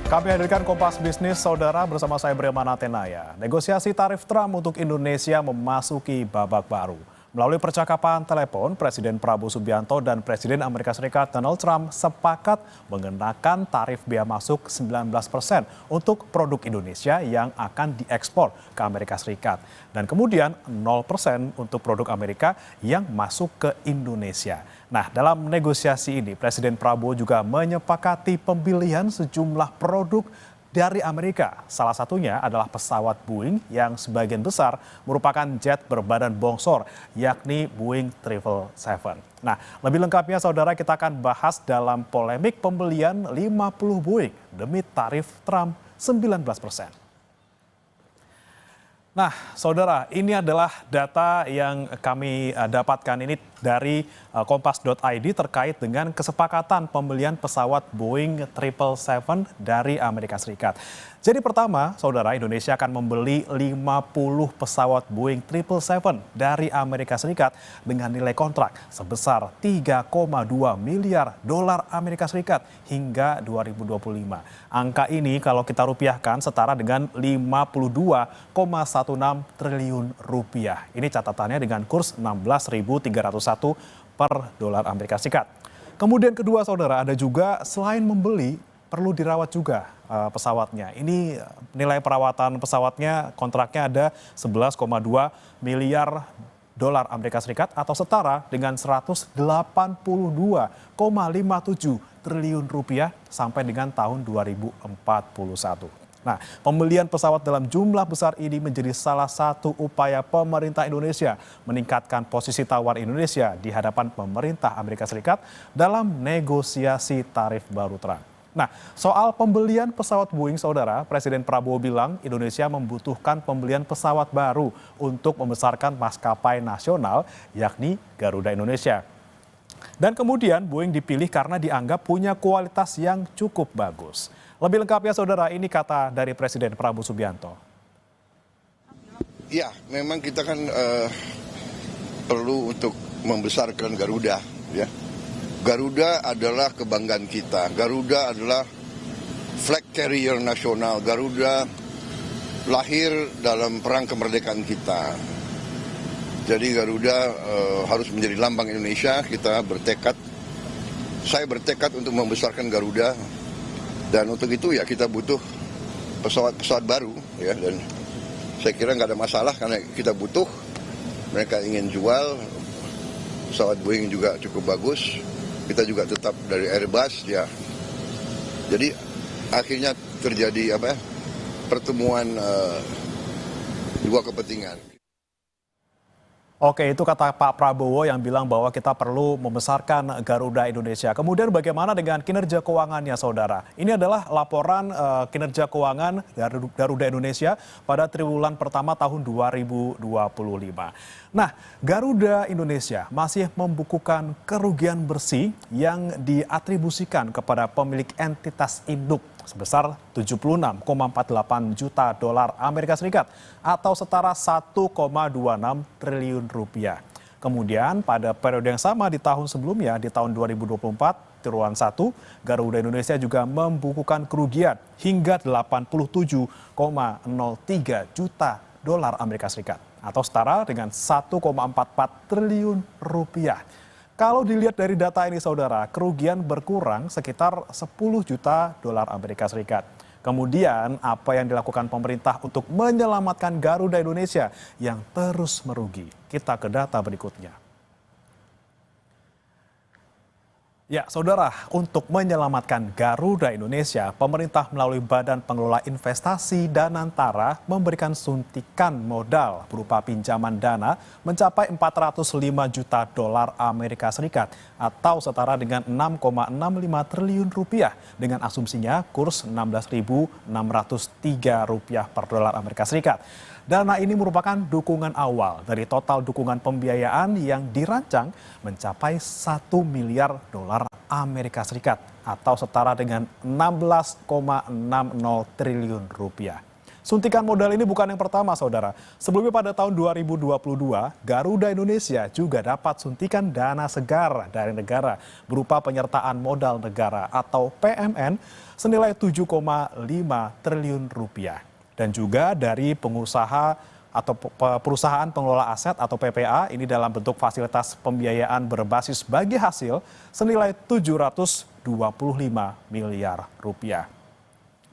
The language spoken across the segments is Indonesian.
Kami hadirkan Kompas Bisnis Saudara bersama saya Bremana Tenaya. Negosiasi tarif Trump untuk Indonesia memasuki babak baru. Melalui percakapan telepon, Presiden Prabowo Subianto dan Presiden Amerika Serikat Donald Trump sepakat mengenakan tarif bea masuk 19% untuk produk Indonesia yang akan diekspor ke Amerika Serikat. Dan kemudian 0% untuk produk Amerika yang masuk ke Indonesia. Nah, dalam negosiasi ini, Presiden Prabowo juga menyepakati pembelian sejumlah produk dari Amerika. Salah satunya adalah pesawat Boeing yang sebagian besar merupakan jet berbadan bongsor, yakni Boeing 777. Nah, lebih lengkapnya saudara kita akan bahas dalam polemik pembelian 50 Boeing demi tarif Trump 19%. Nah, saudara, ini adalah data yang kami dapatkan ini dari kompas.id terkait dengan kesepakatan pembelian pesawat Boeing 777 dari Amerika Serikat. Jadi pertama, saudara, Indonesia akan membeli 50 pesawat Boeing 777 dari Amerika Serikat dengan nilai kontrak sebesar 3,2 miliar dolar Amerika Serikat hingga 2025. Angka ini kalau kita rupiahkan setara dengan 52,16 triliun rupiah. Ini catatannya dengan kurs 16.301 per dolar Amerika Serikat. Kemudian kedua saudara, ada juga selain membeli perlu dirawat juga pesawatnya. Ini nilai perawatan pesawatnya kontraknya ada 11,2 miliar dolar Amerika Serikat atau setara dengan 182,57 triliun rupiah sampai dengan tahun 2041. Nah, pembelian pesawat dalam jumlah besar ini menjadi salah satu upaya pemerintah Indonesia meningkatkan posisi tawar Indonesia di hadapan pemerintah Amerika Serikat dalam negosiasi tarif baru Trump. Nah, soal pembelian pesawat Boeing, saudara, Presiden Prabowo bilang Indonesia membutuhkan pembelian pesawat baru untuk membesarkan maskapai nasional, yakni Garuda Indonesia. Dan kemudian Boeing dipilih karena dianggap punya kualitas yang cukup bagus. Lebih lengkapnya, saudara, ini kata dari Presiden Prabowo Subianto. Ya, memang kita kan perlu untuk membesarkan Garuda, ya. Garuda adalah kebanggaan kita. Garuda adalah flag carrier nasional. Garuda lahir dalam perang kemerdekaan kita. Jadi Garuda harus menjadi lambang Indonesia. Kita bertekad, saya bertekad untuk membesarkan Garuda. Dan untuk itu ya kita butuh pesawat-pesawat baru, ya. Dan saya kira nggak ada masalah karena kita butuh. Mereka ingin jual, pesawat Boeing juga cukup bagus. Kita juga tetap dari Airbus, ya. Jadi akhirnya terjadi pertemuan dua kepentingan. Oke, itu kata Pak Prabowo yang bilang bahwa kita perlu membesarkan Garuda Indonesia. Kemudian bagaimana dengan kinerja keuangannya, saudara? Ini adalah laporan kinerja keuangan Garuda Indonesia pada triwulan pertama tahun 2025. Nah, Garuda Indonesia masih membukukan kerugian bersih yang diatribusikan kepada pemilik entitas induk sebesar 76,48 juta dolar Amerika Serikat atau setara 1,26 triliun rupiah. Kemudian pada periode yang sama di tahun sebelumnya, di tahun 2024, triwulan 1, Garuda Indonesia juga membukukan kerugian hingga 87,03 juta dolar Amerika Serikat atau setara dengan 1,44 triliun rupiah. Kalau dilihat dari data ini, saudara, kerugian berkurang sekitar 10 juta dolar Amerika Serikat. Kemudian apa yang dilakukan pemerintah untuk menyelamatkan Garuda Indonesia yang terus merugi? Kita ke data berikutnya. Ya, saudara, untuk menyelamatkan Garuda Indonesia, pemerintah melalui Badan Pengelola Investasi Danantara memberikan suntikan modal berupa pinjaman dana mencapai 405 juta dolar Amerika Serikat atau setara dengan 6,65 triliun rupiah dengan asumsinya kurs 16.603 rupiah per dolar Amerika Serikat. Dana ini merupakan dukungan awal dari total dukungan pembiayaan yang dirancang mencapai 1 miliar dolar Amerika Serikat atau setara dengan 16,60 triliun rupiah. Suntikan modal ini bukan yang pertama, saudara. Sebelumnya pada tahun 2022, Garuda Indonesia juga dapat suntikan dana segar dari negara berupa penyertaan modal negara atau PMN senilai 7,5 triliun rupiah. Dan juga dari pengusaha atau perusahaan pengelola aset atau PPA ini dalam bentuk fasilitas pembiayaan berbasis bagi hasil senilai 725 miliar rupiah.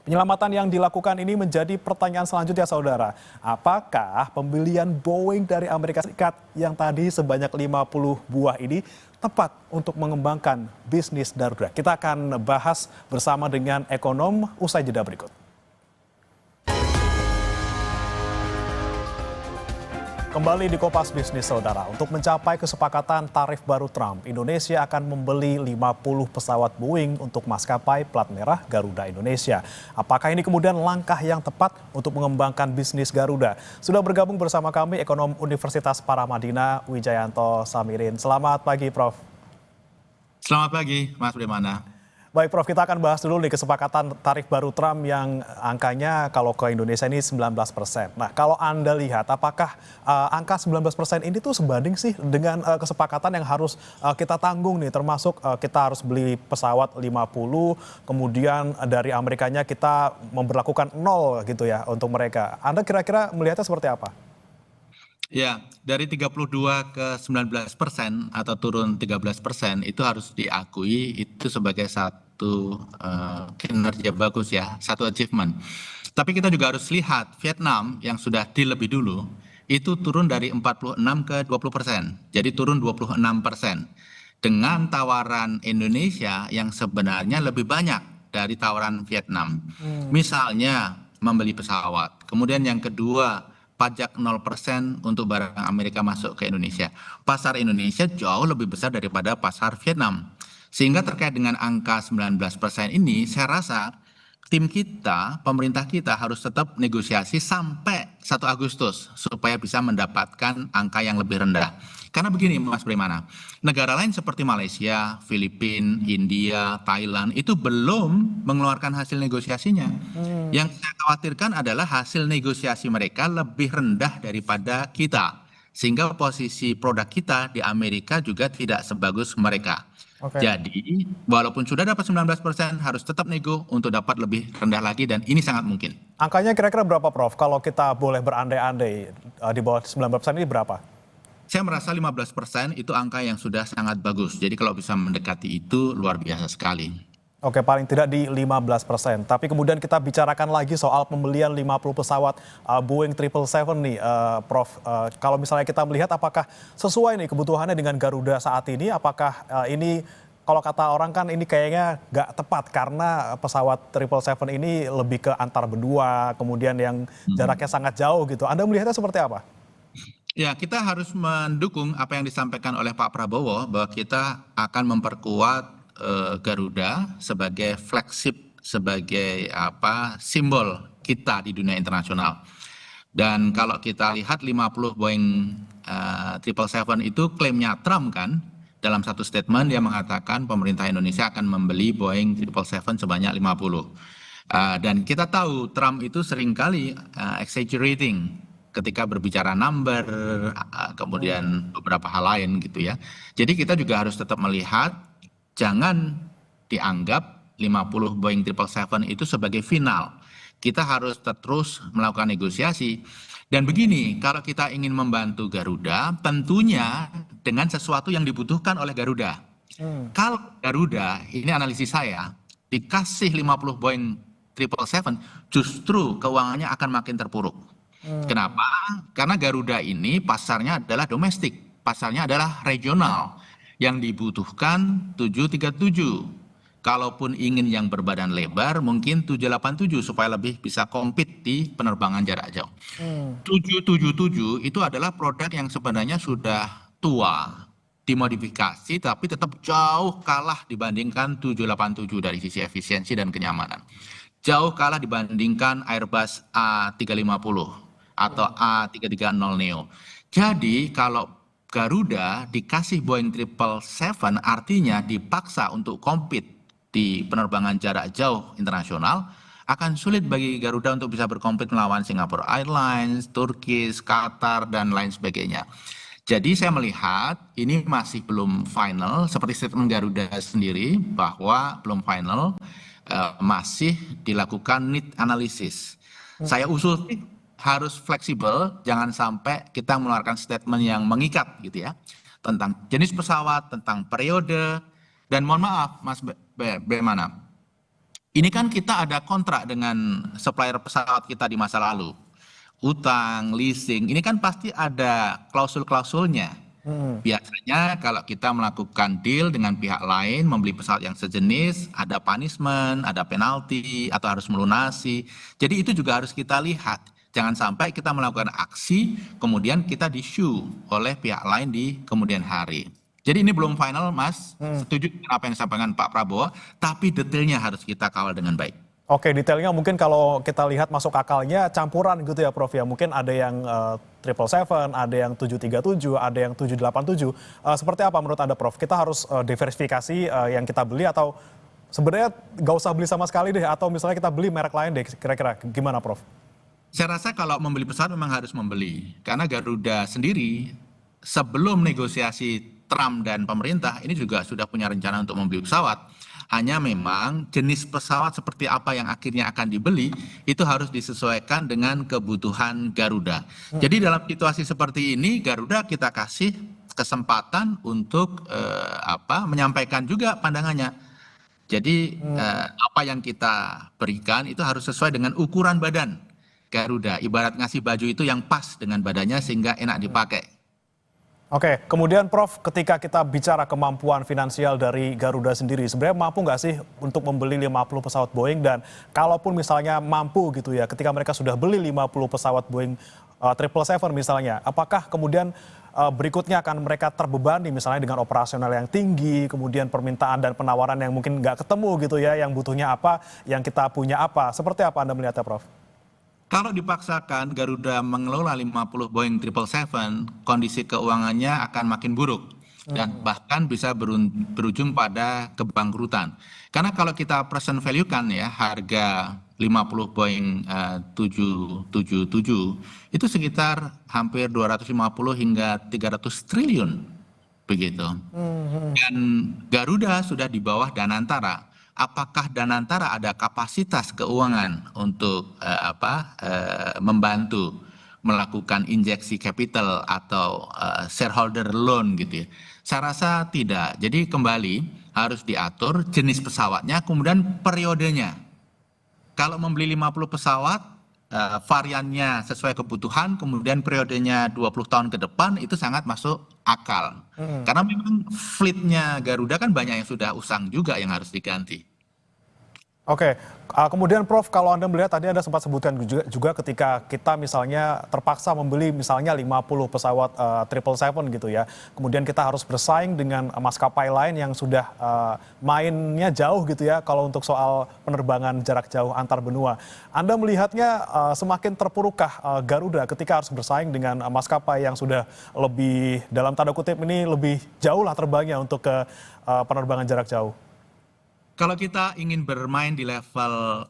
Penyelamatan yang dilakukan ini menjadi pertanyaan selanjutnya, saudara. Apakah pembelian Boeing dari Amerika Serikat yang tadi sebanyak 50 buah ini tepat untuk mengembangkan bisnis Garuda? Kita akan bahas bersama dengan ekonom usai jeda berikut. Kembali di Kompas Bisnis, saudara. Untuk mencapai kesepakatan tarif baru Trump, Indonesia akan membeli 50 pesawat Boeing untuk maskapai plat merah Garuda Indonesia. Apakah ini kemudian langkah yang tepat untuk mengembangkan bisnis Garuda? Sudah bergabung bersama kami ekonom Universitas Paramadina, Wijayanto Samirin. Selamat pagi, Prof. Selamat pagi, Mas Brimana. Baik, Prof, kita akan bahas dulu nih kesepakatan tarif baru Trump yang angkanya kalau ke Indonesia ini 19%. Nah, kalau Anda lihat apakah angka 19% ini tuh sebanding sih dengan kesepakatan yang harus kita tanggung nih, termasuk kita harus beli pesawat 50, kemudian dari Amerikanya kita memberlakukan 0 gitu ya untuk mereka. Anda kira-kira melihatnya seperti apa? Ya, dari 32 ke 19% atau turun 13% itu harus diakui itu sebagai satu kinerja bagus ya, satu achievement. Tapi kita juga harus lihat Vietnam yang sudah deal lebih dulu itu turun dari 46 ke 20%, jadi turun 26%. Dengan tawaran Indonesia yang sebenarnya lebih banyak dari tawaran Vietnam. Misalnya membeli pesawat, kemudian yang kedua pajak 0% untuk barang Amerika masuk ke Indonesia. Pasar Indonesia jauh lebih besar daripada pasar Vietnam. Sehingga terkait dengan angka 19% ini, saya rasa tim kita, pemerintah kita harus tetap negosiasi sampai 1 Agustus supaya bisa mendapatkan angka yang lebih rendah. Karena begini Mas Brimana, negara lain seperti Malaysia, Filipina, India, Thailand itu belum mengeluarkan hasil negosiasinya. Yang saya khawatirkan adalah hasil negosiasi mereka lebih rendah daripada kita. Sehingga posisi produk kita di Amerika juga tidak sebagus mereka. Jadi walaupun sudah dapat 19% harus tetap nego untuk dapat lebih rendah lagi dan ini sangat mungkin. Angkanya kira-kira berapa, Prof? Kalau kita boleh berandai-andai di bawah 19% ini berapa? Saya merasa 15% itu angka yang sudah sangat bagus. Jadi kalau bisa mendekati itu luar biasa sekali. Oke, paling tidak di 15%. Tapi kemudian kita bicarakan lagi soal pembelian 50 pesawat Boeing 777 nih, Prof. Kalau misalnya kita melihat apakah sesuai nih kebutuhannya dengan Garuda saat ini, apakah ini kalau kata orang kan ini kayaknya nggak tepat karena pesawat 777 ini lebih ke antar benua, kemudian yang jaraknya sangat jauh gitu. Anda melihatnya seperti apa? Ya, kita harus mendukung apa yang disampaikan oleh Pak Prabowo bahwa kita akan memperkuat Garuda sebagai flagship, sebagai simbol kita di dunia internasional. Dan kalau kita lihat 50 Boeing 777 itu klaimnya Trump kan, dalam satu statement dia mengatakan pemerintah Indonesia akan membeli Boeing 777 sebanyak 50. Dan kita tahu Trump itu seringkali exaggerating ketika berbicara number, kemudian beberapa hal lain gitu ya. Jadi kita juga harus tetap melihat, jangan dianggap 50 Boeing 777 itu sebagai final. Kita harus terus melakukan negosiasi. Dan begini, kalau kita ingin membantu Garuda, tentunya dengan sesuatu yang dibutuhkan oleh Garuda. Kalau Garuda, ini analisis saya, dikasih 50 Boeing 777, justru keuangannya akan makin terpuruk. Kenapa? Karena Garuda ini pasarnya adalah domestik, pasarnya adalah regional. Yang dibutuhkan 737. Kalaupun ingin yang berbadan lebar, mungkin 787 supaya lebih bisa compete di penerbangan jarak jauh. 777 itu adalah produk yang sebenarnya sudah tua, dimodifikasi, tapi tetap jauh kalah dibandingkan 787 dari sisi efisiensi dan kenyamanan. Jauh kalah dibandingkan Airbus A350 atau A330neo. Jadi kalau Garuda dikasih Boeing 777 artinya dipaksa untuk compete di penerbangan jarak jauh internasional, akan sulit bagi Garuda untuk bisa berkompet melawan Singapore Airlines, Turkish, Qatar, dan lain sebagainya. Jadi saya melihat ini masih belum final, seperti statement Garuda sendiri bahwa belum final, masih dilakukan need analysis. Saya usul sih harus fleksibel, jangan sampai kita mengeluarkan statement yang mengikat gitu ya, tentang jenis pesawat, tentang periode, dan mohon maaf Mas Bagaimana, ini kan kita ada kontrak dengan supplier pesawat kita di masa lalu. Utang, leasing, ini kan pasti ada klausul-klausulnya. Biasanya kalau kita melakukan deal dengan pihak lain, membeli pesawat yang sejenis, ada punishment, ada penalti, atau harus melunasi. Jadi itu juga harus kita lihat. Jangan sampai kita melakukan aksi, kemudian kita di-sue oleh pihak lain di kemudian hari. Jadi ini belum final, Mas. Setuju dengan apa yang disampaikan Pak Prabowo, tapi detailnya harus kita kawal dengan baik. Oke, detailnya mungkin kalau kita lihat masuk akalnya campuran gitu ya Prof ya. Mungkin ada yang 777, ada yang 737, ada yang 787. Seperti apa menurut Anda Prof? Kita harus diversifikasi yang kita beli atau sebenarnya nggak usah beli sama sekali deh, atau misalnya kita beli merek lain deh, kira-kira gimana Prof? Saya rasa kalau membeli pesawat memang harus membeli. Karena Garuda sendiri sebelum negosiasi Trump dan pemerintah ini juga sudah punya rencana untuk membeli pesawat. Hanya memang jenis pesawat seperti apa yang akhirnya akan dibeli itu harus disesuaikan dengan kebutuhan Garuda. Jadi dalam situasi seperti ini Garuda kita kasih kesempatan untuk menyampaikan juga pandangannya. Jadi apa yang kita berikan itu harus sesuai dengan ukuran badan Garuda. Ibarat ngasih baju itu yang pas dengan badannya sehingga enak dipakai. Oke, kemudian Prof, ketika kita bicara kemampuan finansial dari Garuda sendiri, sebenarnya mampu nggak sih untuk membeli 50 pesawat Boeing? Dan kalaupun misalnya mampu gitu ya, ketika mereka sudah beli 50 pesawat Boeing 777 misalnya, apakah kemudian berikutnya akan mereka terbebani misalnya dengan operasional yang tinggi, kemudian permintaan dan penawaran yang mungkin nggak ketemu gitu ya, yang butuhnya apa, yang kita punya apa. Seperti apa Anda melihatnya Prof? Kalau dipaksakan Garuda mengelola 50 Boeing 777, kondisi keuangannya akan makin buruk dan bahkan bisa berujung pada kebangkrutan. Karena kalau kita present value kan ya harga 50 Boeing 777 itu sekitar hampir 250 hingga 300 triliun begitu. Dan Garuda sudah di bawah Danantara. Apakah Danantara ada kapasitas keuangan untuk membantu melakukan injeksi capital atau shareholder loan gitu ya? Saya rasa tidak. Jadi kembali harus diatur jenis pesawatnya, kemudian periodenya. Kalau membeli 50 pesawat, variannya sesuai kebutuhan, kemudian periodenya 20 tahun ke depan, itu sangat masuk akal. Karena memang fleetnya Garuda kan banyak yang sudah usang juga yang harus diganti. Oke, kemudian Prof, kalau Anda melihat tadi Anda sempat sebutkan juga ketika kita misalnya terpaksa membeli misalnya 50 pesawat 777 gitu ya. Kemudian kita harus bersaing dengan maskapai lain yang sudah mainnya jauh gitu ya kalau untuk soal penerbangan jarak jauh antar benua. Anda melihatnya semakin terpurukkah Garuda ketika harus bersaing dengan maskapai yang sudah lebih, dalam tanda kutip ini lebih jauh lah terbangnya untuk ke penerbangan jarak jauh? Kalau kita ingin bermain di level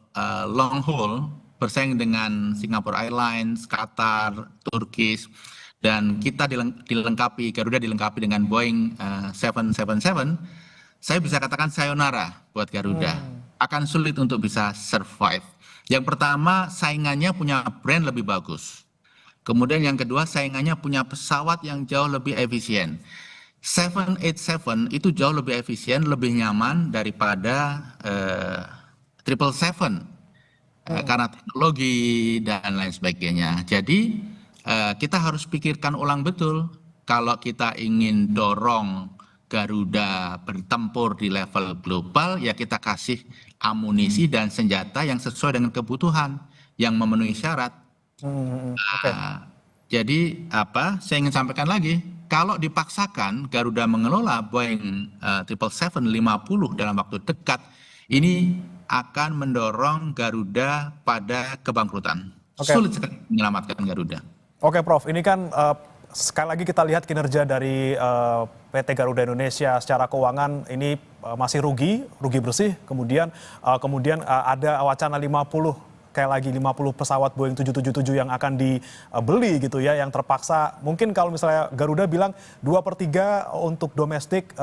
long haul, bersaing dengan Singapore Airlines, Qatar, Turkish, dan kita dilengkapi, Garuda dilengkapi dengan Boeing 777, saya bisa katakan sayonara buat Garuda. Akan sulit untuk bisa survive. Yang pertama, saingannya punya brand lebih bagus. Kemudian yang kedua, saingannya punya pesawat yang jauh lebih efisien. 787 itu jauh lebih efisien, lebih nyaman daripada 777 karena teknologi dan lain sebagainya. Jadi kita harus pikirkan ulang betul kalau kita ingin dorong Garuda bertempur di level global, ya kita kasih amunisi dan senjata yang sesuai dengan kebutuhan yang memenuhi syarat. Jadi saya ingin sampaikan lagi, kalau dipaksakan Garuda mengelola Boeing 777 50 dalam waktu dekat, ini akan mendorong Garuda pada kebangkrutan. Sulit sekali menyelamatkan Garuda. Oke Prof, ini kan sekali lagi kita lihat kinerja dari PT Garuda Indonesia secara keuangan ini masih rugi bersih. Kemudian ada wacana 50 pesawat Boeing 777 yang akan dibeli gitu ya, yang terpaksa mungkin kalau misalnya Garuda bilang 2/3 untuk domestik,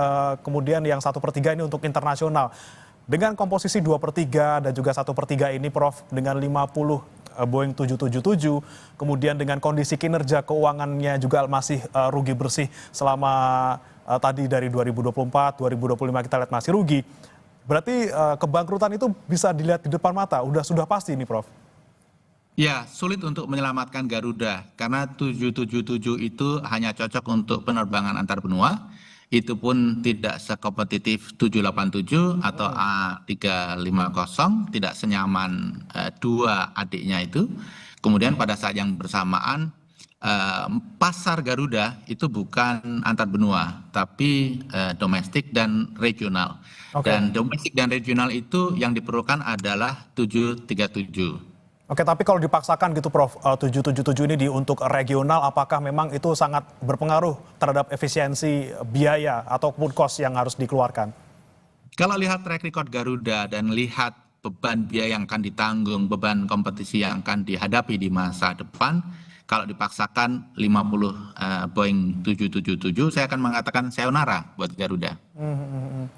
kemudian yang 1/3 ini untuk internasional. Dengan komposisi 2/3 dan juga 1/3 ini Prof, dengan 50 Boeing 777, kemudian dengan kondisi kinerja keuangannya juga masih rugi bersih selama tadi dari 2024, 2025 kita lihat masih rugi. Berarti kebangkrutan itu bisa dilihat di depan mata, sudah pasti ini Prof. Ya, sulit untuk menyelamatkan Garuda karena 777 itu hanya cocok untuk penerbangan antar benua. Itu pun tidak sekompetitif 787 atau A350, tidak senyaman dua adiknya itu. Kemudian pada saat yang bersamaan pasar Garuda itu bukan antar benua, tapi domestik dan regional. Dan domestik dan regional itu yang diperlukan adalah 737. Oke, tapi kalau dipaksakan gitu Prof, 777 ini untuk regional, apakah memang itu sangat berpengaruh terhadap efisiensi biaya ataupun cost yang harus dikeluarkan? Kalau lihat track record Garuda dan lihat beban biaya yang akan ditanggung, beban kompetisi yang akan dihadapi di masa depan, kalau dipaksakan 50 Boeing 777, saya akan mengatakan sayonara buat Garuda.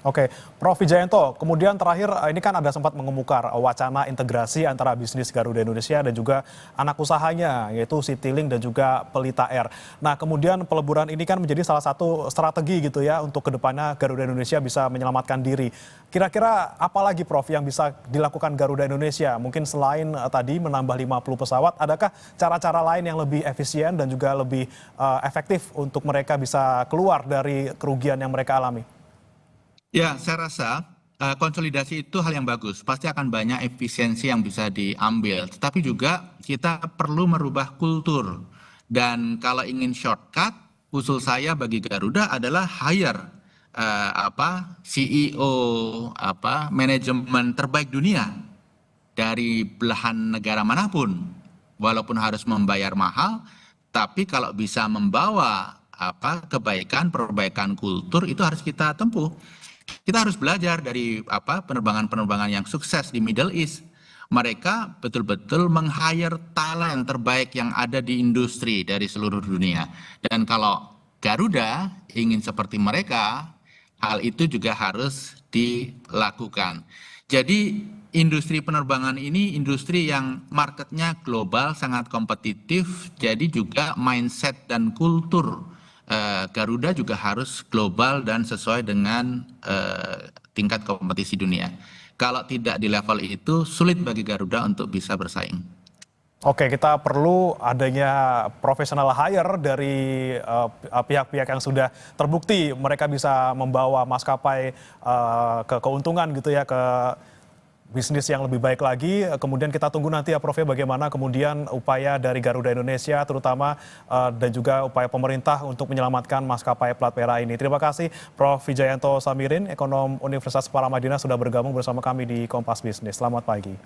Oke, Prof Wijayanto, kemudian terakhir ini kan ada sempat mengemuka wacana integrasi antara bisnis Garuda Indonesia dan juga anak usahanya, yaitu Citylink dan juga Pelita Air. Nah, kemudian peleburan ini kan menjadi salah satu strategi gitu ya untuk kedepannya Garuda Indonesia bisa menyelamatkan diri. Kira-kira apa lagi Prof yang bisa dilakukan Garuda Indonesia? Mungkin selain tadi menambah 50 pesawat, adakah cara-cara lain yang lebih efisien dan juga lebih efektif untuk mereka bisa keluar dari kerugian yang mereka alami? Ya, saya rasa konsolidasi itu hal yang bagus. Pasti akan banyak efisiensi yang bisa diambil. Tetapi juga kita perlu merubah kultur. Dan kalau ingin shortcut, usul saya bagi Garuda adalah hire CEO manajemen terbaik dunia dari belahan negara manapun. Walaupun harus membayar mahal, tapi kalau bisa membawa perbaikan kultur itu harus kita tempuh. Kita harus belajar dari penerbangan-penerbangan yang sukses di Middle East. Mereka betul-betul meng-hire talent terbaik yang ada di industri dari seluruh dunia. Dan kalau Garuda ingin seperti mereka, hal itu juga harus dilakukan. Jadi industri penerbangan ini industri yang marketnya global, sangat kompetitif. Jadi juga mindset dan kultur Garuda juga harus global dan sesuai dengan tingkat kompetisi dunia. Kalau tidak di level itu, sulit bagi Garuda untuk bisa bersaing. Oke, kita perlu adanya professional hire dari pihak-pihak yang sudah terbukti mereka bisa membawa maskapai ke keuntungan gitu ya, ke bisnis yang lebih baik lagi. Kemudian kita tunggu nanti ya Prof ya, bagaimana kemudian upaya dari Garuda Indonesia terutama dan juga upaya pemerintah untuk menyelamatkan maskapai plat merah ini. Terima kasih Prof Wijayanto Samirin, ekonom Universitas Paramadina sudah bergabung bersama kami di Kompas Bisnis. Selamat pagi.